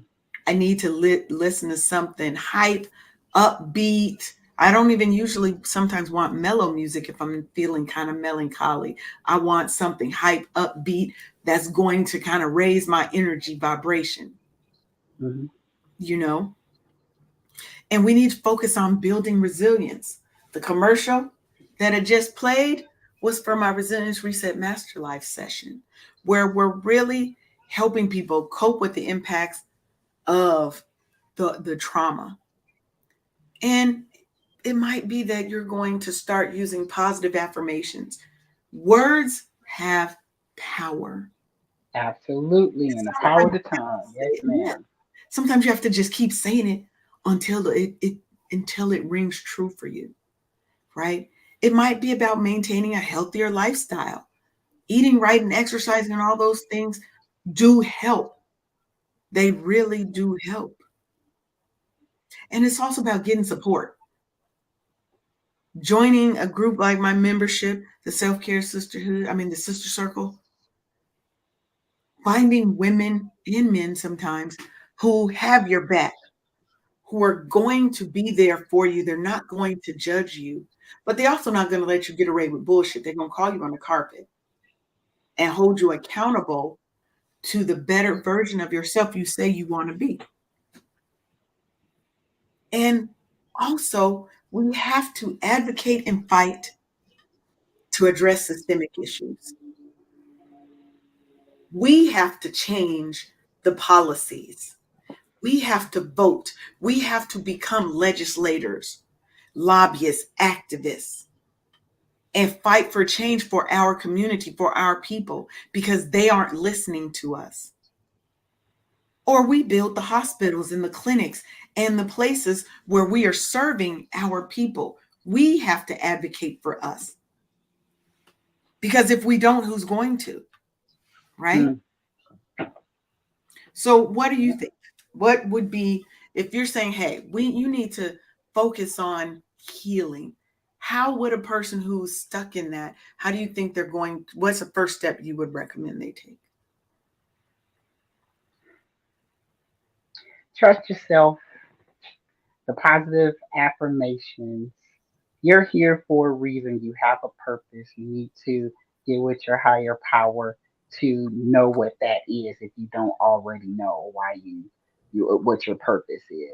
I need to listen to something hype, upbeat. I don't even usually sometimes want mellow music if I'm feeling kind of melancholy. I want something hype, upbeat that's going to kind of raise my energy vibration, Mm-hmm. you know? And we need to focus on building resilience. The commercial that I just played was for my Resilience Reset Master Life session, where we're really helping people cope with the impacts of the trauma. And it might be that you're going to start using positive affirmations. Words have power. Absolutely. And the power of the tongue. Yes, Yeah. ma'am. Sometimes you have to just keep saying it until it rings true for you, right? It might be about maintaining a healthier lifestyle. Eating right and exercising and all those things do help. They really do help. And it's also about getting support. Joining a group like my membership, the Self-Care Sisterhood, the Sister Circle, finding women and men sometimes who have your back, who are going to be there for you. They're not going to judge you, but they're also not going to let you get away with bullshit. They're going to call you on the carpet and hold you accountable to the better version of yourself you say you want to be. And also, we have to advocate and fight to address systemic issues. We have to change the policies. We have to vote. We have to become legislators, lobbyists, activists, and fight for change for our community, for our people, because they aren't listening to us. Or we build the hospitals and the clinics and the places where we are serving our people. We have to advocate for us. Because if we don't, who's going to? Right? Mm. So what do you think? What would be, if you're saying, hey, you need to focus on healing? How would a person who's stuck in that, how do you think they're going, what's the first step you would recommend they take? Trust yourself, the positive affirmations. You're here for a reason. You have a purpose. You need to get with your higher power to know what that is if you don't already know why you what your purpose is.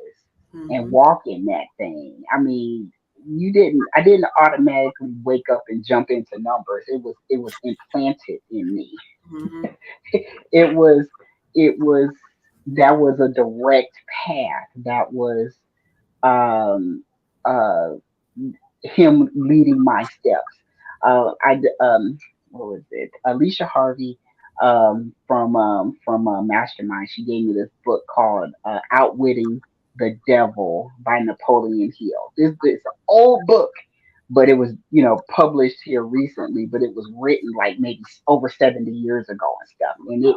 And Mm-hmm. walk in that thing. I mean, I didn't automatically wake up and jump into numbers. It was implanted in me. Mm-hmm. It was it was that was a direct path. That was um uh him leading my steps. What was it? Alicia Harvey from Mastermind. She gave me this book called Outwitting the Devil by Napoleon Hill. This an old book, but it was published here recently. But it was written like maybe over 70 years ago and stuff, and it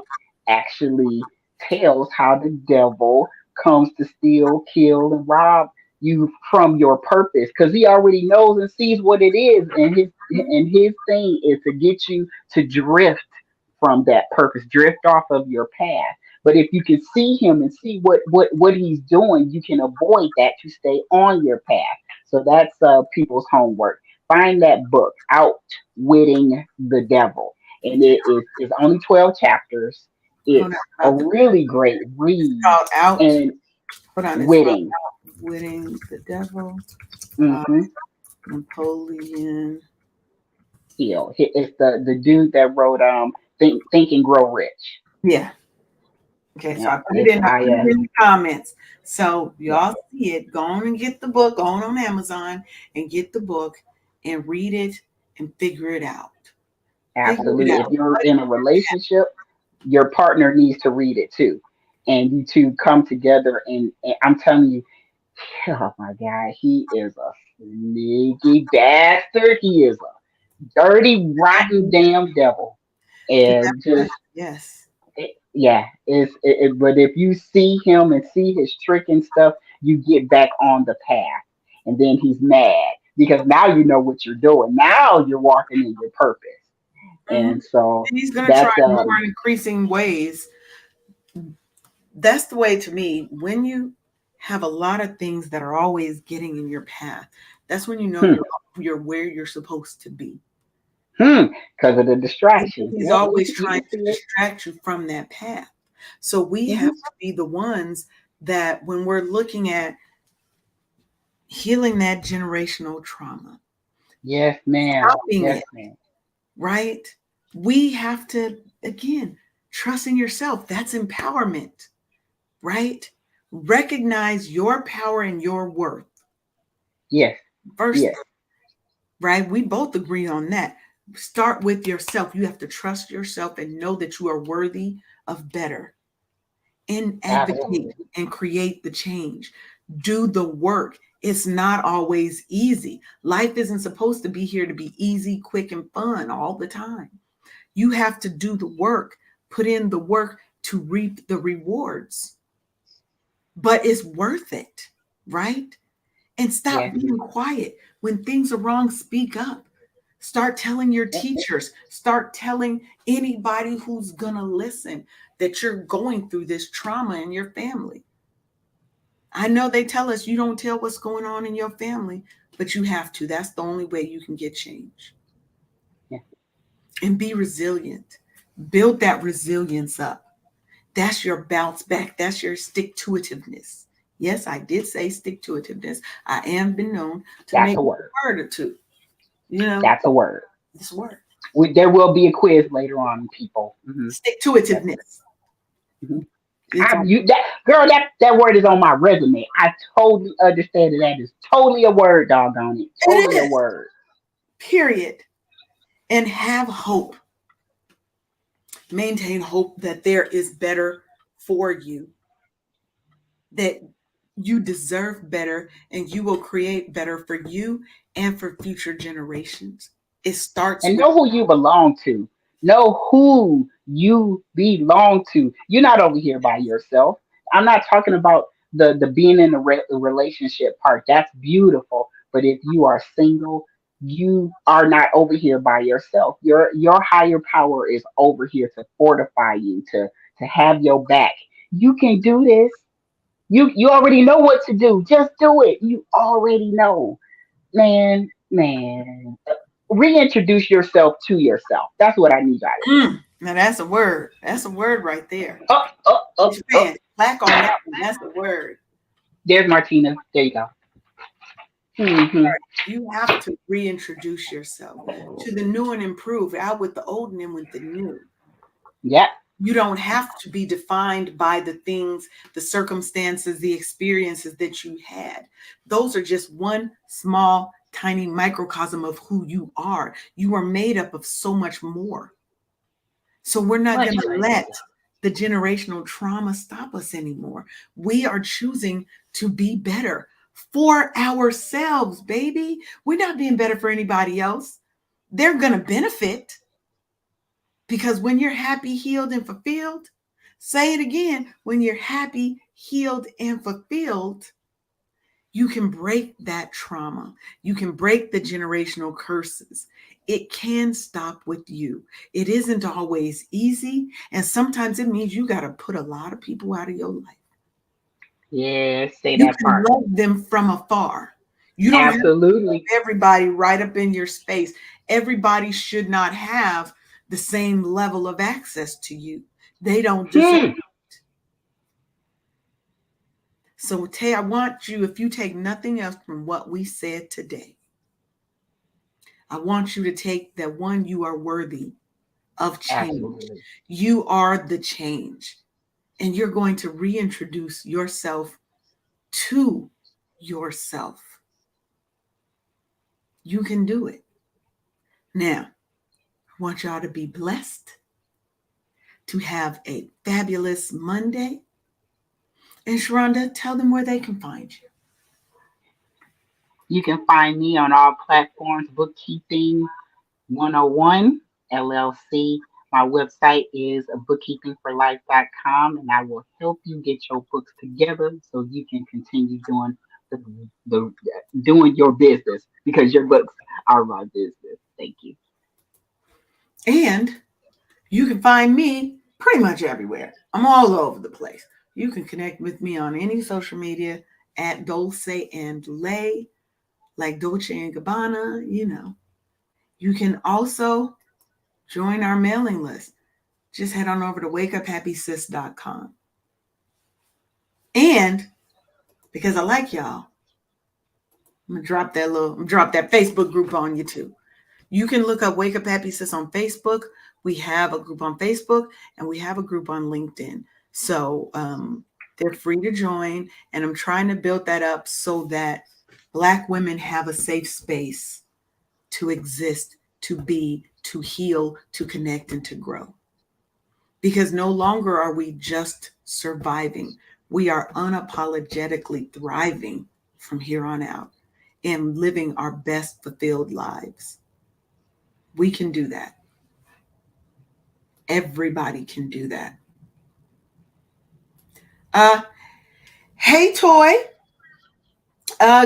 actually tells how the devil comes to steal, kill, and rob you from your purpose because he already knows and sees what it is, and his thing is to get you to drift from that purpose, drift off of your path. But if you can see him and see what he's doing, you can avoid that to stay on your path. So that's people's homework. Find that book, Outwitting the Devil, and it's only 12 chapters. Hold on, It's a really great it's read. called Out. And Hold on, it's called witting. Outwitting the Devil by Mm-hmm. Napoleon. It's the dude that wrote Think and Grow Rich. Yeah. Okay, so Yeah, I put it it's in. I I put it in the comments. So yeah, y'all see it. Go on and get the book. Go on Amazon and get the book and read it and figure it out. Figure it absolutely. If out. you're in a relationship, your partner needs to read it too, and you two come together. And I'm telling you, oh my God, he is a sneaky bastard. He is a dirty, rotten, damn devil, and just Yes. yeah, but if you see him and see his trick and stuff, you get back on the path. And then he's mad because now you know what you're doing. Now you're walking in your purpose. Mhm. And so And he's going to try that's more increasing ways. That's the way to me. When you have a lot of things that are always getting in your path, that's when you know hmm, you're where you're supposed to be. because of the distractions. He's Yep, always we trying can to see it. distract you from that path. So we have Hmm. to be the ones that when we're looking at healing that generational trauma, Yes, ma'am. stopping Yes, it, ma'am. right? We have to, again, trust in yourself. That's empowerment, right? Recognize your power and your worth. Yes, First, yes, right? We both agree on that. Start with yourself. You have to trust yourself and know that you are worthy of better and advocate absolutely. and create the change. Do the work. It's not always easy. Life isn't supposed to be here to be easy, quick, and fun all the time. You have to do the work, put in the work to reap the rewards, but it's worth it, right? And stop Yes. being quiet. When things are wrong, speak up. Start telling your Yep. teachers, start telling anybody who's going to listen that you're going through this trauma in your family. I know they tell us you don't tell what's going on in your family, but you have to. That's the only way you can get change. Yeah. And be resilient. Build that resilience up. That's your bounce back. That's your stick to itiveness. Yes, I did say stick to itiveness. I am been known to That's make a a word. word or two. You know, That's a word. this word. There will be a quiz later on, people. Stick to Yes. itiveness. Hmm. It's on. That girl, that word is on my resume. I totally understand that is totally a word, doggone it. Totally It a is. word. Period. And have hope. Maintain hope that there is better for you, that you deserve better, and you will create better for you and for future generations. It starts And with know who you belong to. Know who you belong to. You're not over here by yourself. I'm not talking about the being in a relationship part. That's beautiful. But if you are single, you are not over here by yourself. Your higher power is over here to fortify you, to have your back. You can do this. You already know what to do. Just do it. You already know. Man, reintroduce yourself to yourself. That's what I need out of this. now that's a word. That's a word right there. Up, up, Get up, your up. fan. Clack on that one. That's the word. There's Martina. There you go. Hmm. You have to reintroduce yourself to the new and improve, out with the old and in with the new. Yep. You don't have to be defined by the things, the circumstances, the experiences that you had. Those are just one small, tiny microcosm of who you are. You are made up of so much more. So we're not going Much, to much. let the generational trauma stop us anymore. We are choosing to be better for ourselves, baby. We're not being better for anybody else. They're going to benefit because when you're happy, healed, and fulfilled, say it again, when you're happy, healed, and fulfilled, you can break that trauma. You can break the generational curses. It can stop with you. It isn't always easy. And sometimes it means you got to put a lot of people out of your life. Yeah, say You that can part. love them from afar. You don't have to love Absolutely. everybody right up in your space. Everybody should not have the same level of access to you. They don't deserve. Hmm. So, Tay, I want you, if you take nothing else from what we said today, I want you to take that one, you are worthy of change. Absolutely. You are the change. And you're going to reintroduce yourself to yourself. You can do it. Now, I want y'all to be blessed, to have a fabulous Monday. And Sharonda, tell them where they can find you. You can find me on all platforms, Bookkeeping 101 LLC. My website is bookkeepingforlife.com, and I will help you get your books together so you can continue doing the doing your business, because your books are my business. Thank you. And you can find me pretty much everywhere. I'm all over the place. You can connect with me on any social media at Dulce and Lay, like Dolce and Gabbana, you know. You can also join our mailing list. Just head on over to wakeuphappysis.com. And because I like y'all, drop that Facebook group on you too. You can look up Wake Up Happy Sis on Facebook. We have a group on Facebook and we have a group on LinkedIn. So they're free to join. And I'm trying to build that up so that Black women have a safe space to exist, to be, to heal, to connect, and to grow. Because no longer are we just surviving. We are unapologetically thriving from here on out and living our best fulfilled lives. We can do that. Everybody can do that. Uh, hey, Toy.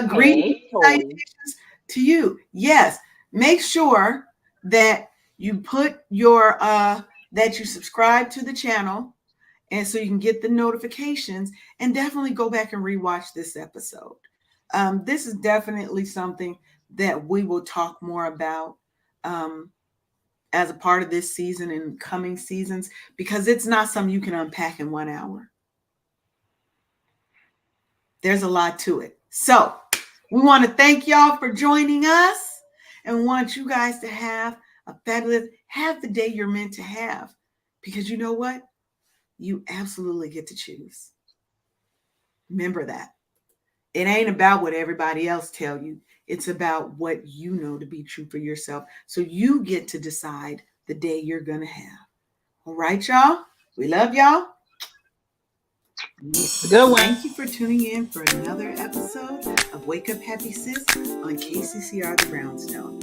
Greetings Hey, and Toy. salutations to you. Yes, make sure that you put your that you subscribe to the channel, and so you can get the notifications. And definitely go back and rewatch this episode. This is definitely something that we will talk more about. As a part of this season and coming seasons, because it's not something you can unpack in 1 hour. There's a lot to it. So we want to thank y'all for joining us and want you guys to have a fabulous, have the day you're meant to have. Because you know what? You absolutely get to choose. Remember that. It ain't about what everybody else tell you. It's about what you know to be true for yourself. So you get to decide the day you're going to have. All right, y'all. We love y'all. It's a good one. Thank you for tuning in for another episode of Wake Up Happy Sis on KCCR The Brownstone.